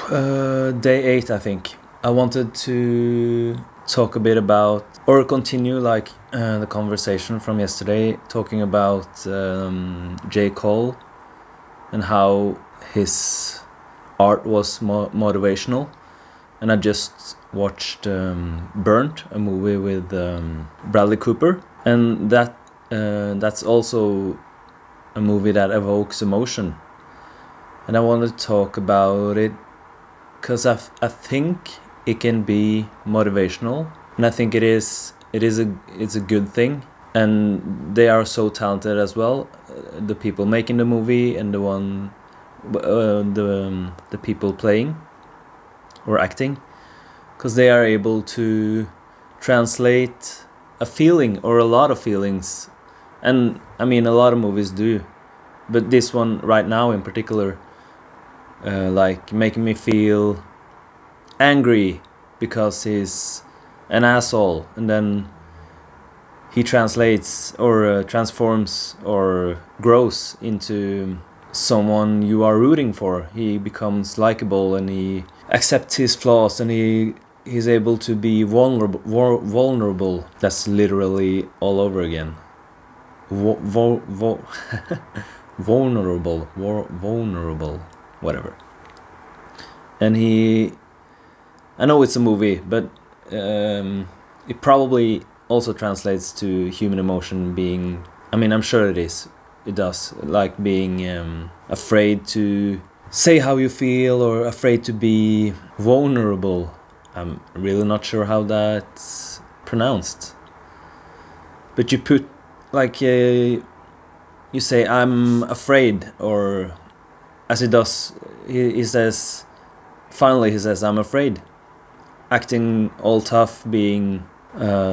Day 8, I think. I wanted to talk a bit about, or continue like the conversation from yesterday, talking about J. Cole and how his art was motivational. And I just watched Burnt, a movie with Bradley Cooper, and that's also a movie that evokes emotion. And I want to talk about it because I think it can be motivational, and I think it's a good thing. And they are so talented as well, the people making the movie and the people playing or acting, because they are able to translate a feeling or a lot of feelings. And I mean, a lot of movies do, but this one right now in particular, like making me feel angry because he's an asshole, and then he translates or transforms or grows into someone you are rooting for. He becomes likable and he accepts his flaws, and he's able to be vulnerable. That's literally all over again. Vulnerable, whatever. And I know it's a movie, but it probably also translates to human emotion being, I mean, I'm sure it does, like being afraid to say how you feel or afraid to be vulnerable. I'm really not sure how that's pronounced. But you put, like, you say, I'm afraid, or as he does, he says, finally he says, I'm afraid. Acting all tough, being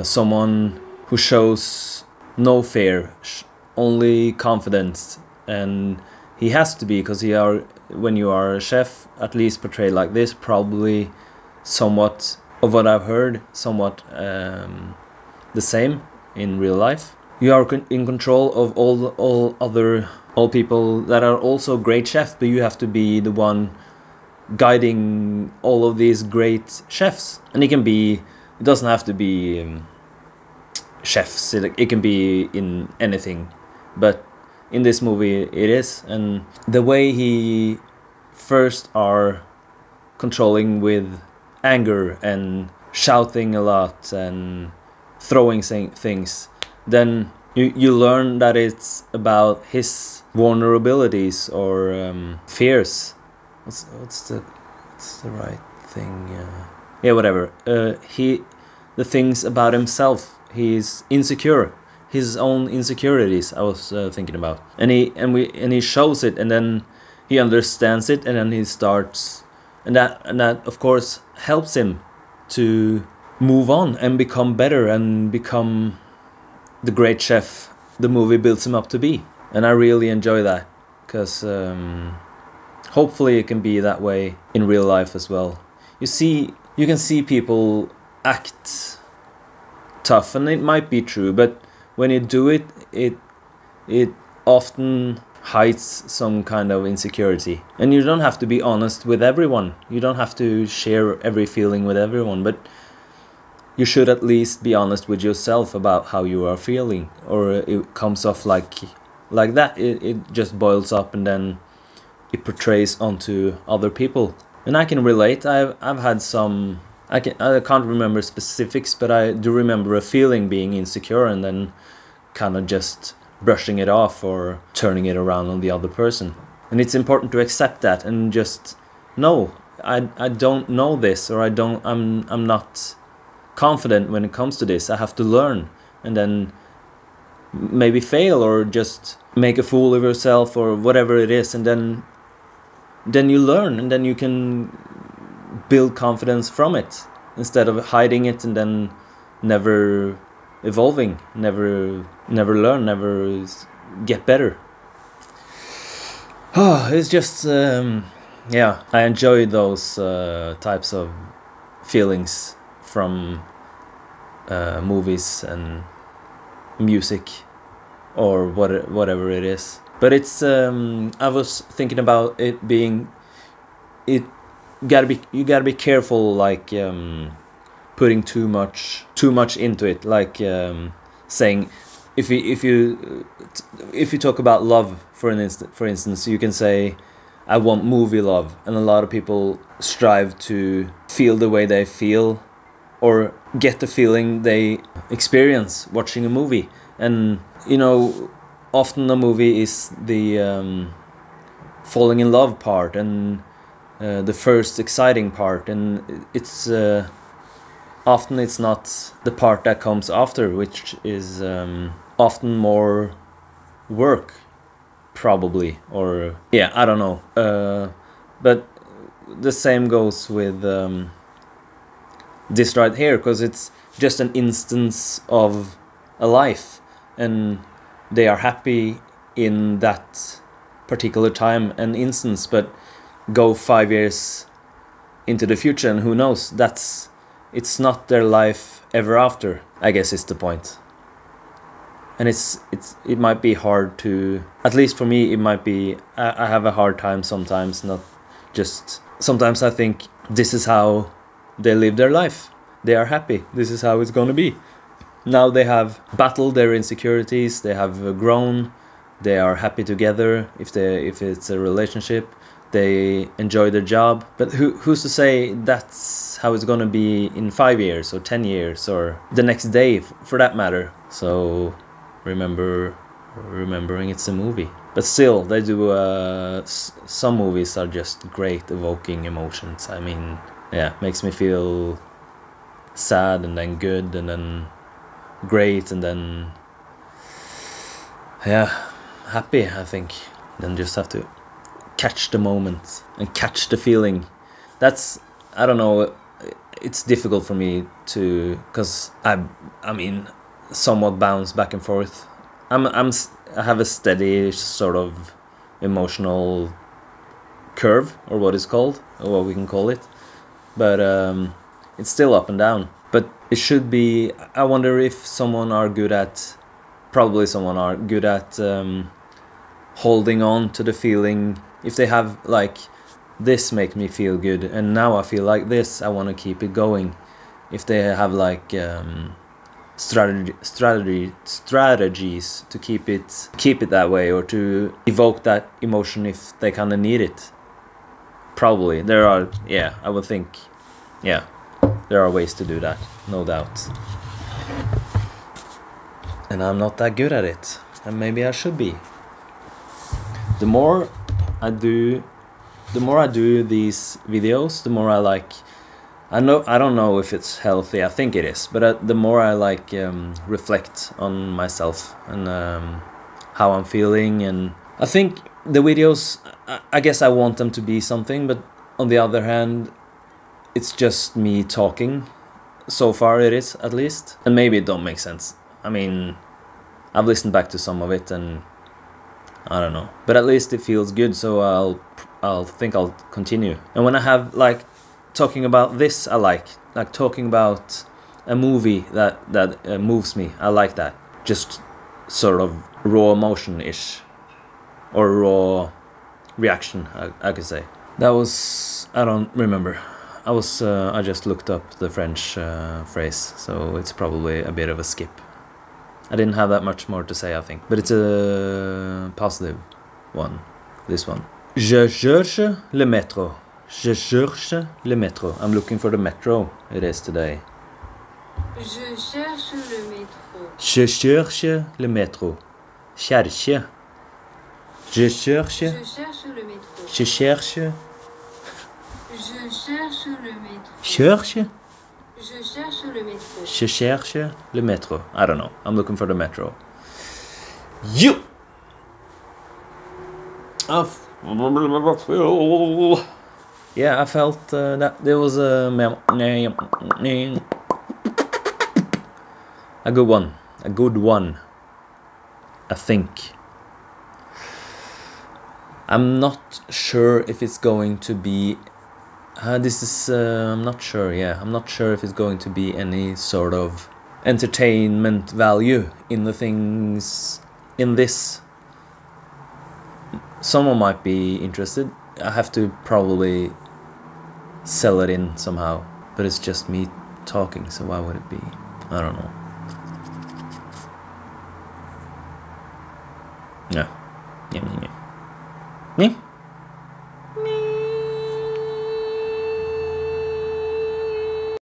someone who shows no fear, only confidence. And he has to be, because when you are a chef, at least portrayed like this, probably somewhat of what I've heard, somewhat the same in real life. You are in control of all people that are also great chefs, but you have to be the one guiding all of these great chefs. And it doesn't have to be chefs, it can be in anything, but in this movie it is. And the way he first are controlling with anger and shouting a lot and throwing things, then you learn that it's about his vulnerabilities or fears. What's the right thing? Yeah, whatever. The things about himself. He's insecure. His own insecurities. I was thinking about, and he shows it, and then he understands it, and then he starts, and that of course helps him to move on and become better and become the great chef the movie builds him up to be. And I really enjoy that, because hopefully it can be that way in real life as well. You can see people act tough, and it might be true, but when you do it often hides some kind of insecurity. And you don't have to be honest with everyone. You don't have to share every feeling with everyone, but you should at least be honest with yourself about how you are feeling, or it comes off like that. It just boils up, and then it portrays onto other people. And I can relate. I've had some, I can't remember specifics, but I do remember a feeling being insecure and then kind of just brushing it off or turning it around on the other person. And it's important to accept that and just no, I don't know this, or I'm not confident when it comes to this. I have to learn, and then maybe fail or just make a fool of yourself or whatever it is, and then you learn, and then you can build confidence from it instead of hiding it and then never evolving, never learn, never get better. It's just yeah, I enjoy those types of feelings from movies and music or whatever it is. But it's I was thinking about it being, it gotta be careful, like putting too much into it, like saying, if you talk about love, for instance, you can say, I want movie love, and a lot of people strive to feel the way they feel, or get the feeling they experience watching a movie. And you know, often a movie is the falling in love part, and the first exciting part, and it's often it's not the part that comes after, which is often more work, probably, or yeah, I don't know. But the same goes with this right here, because it's just an instance of a life, and they are happy in that particular time and instance, but go 5 years into the future, and who knows, it's not their life ever after, I guess, is the point. And it might be hard to, at least for me, it might be, I have a hard time sometimes, not just, sometimes I think this is how they live their life, they are happy, this is how it's gonna be. Now they have battled their insecurities, they have grown, they are happy together, if it's a relationship, they enjoy their job. But who's to say that's how it's gonna be in 5 years or 10 years or the next day, for that matter. So remembering it's a movie. But still, they do some movies are just great, evoking emotions. I mean, yeah, makes me feel sad, and then good, and then great, and then yeah, happy, I think. Then just have to catch the moment and catch the feeling. That's, I don't know, it's difficult for me to, because I mean, somewhat bounce back and forth. I have a steady sort of emotional curve, or what is called, or what we can call it, but it's still up and down. But it should be, I wonder if someone are good at holding on to the feeling, if they have like, this make me feel good, and now I feel like this, I want to keep it going. If they have like strategies to keep it that way, or to evoke that emotion if they kind of need it. Probably there are, yeah, I would think, yeah, there are ways to do that, no doubt. And I'm not that good at it, and maybe I should be. The more I do these videos, the more I like, I don't know if it's healthy, I think it is, but the more I like reflect on myself and how I'm feeling. And I think the videos, I guess I want them to be something, but on the other hand, it's just me talking. So far it is, at least. And maybe it don't make sense. I mean, I've listened back to some of it, and I don't know, but at least it feels good, so I'll think I'll continue. And when I have like talking about this, I like talking about a movie that moves me, I like that. Just sort of raw emotion-ish, or raw reaction, I could say. That was, I don't remember. I just looked up the French phrase, so it's probably a bit of a skip. I didn't have that much more to say, I think. But it's a positive one, this one. Je cherche le métro. Je cherche le métro. I'm looking for the metro. It is today. Je cherche le métro. Je cherche le métro. Cherche. Je cherche. Je cherche le métro. Je cherche. Je cherche le métro. Cherche. Je cherche le métro. Je cherche le métro. I don't know. I'm looking for the metro. You. Yeah, I felt that there was a good one. A good one. I think. I'm not sure if it's going to be. This is. I'm not sure. Yeah, I'm not sure if it's going to be any sort of entertainment value in the things in this. Someone might be interested. I have to probably sell it in somehow, but it's just me talking, so why would it be? I don't know. Yeah. Yeah.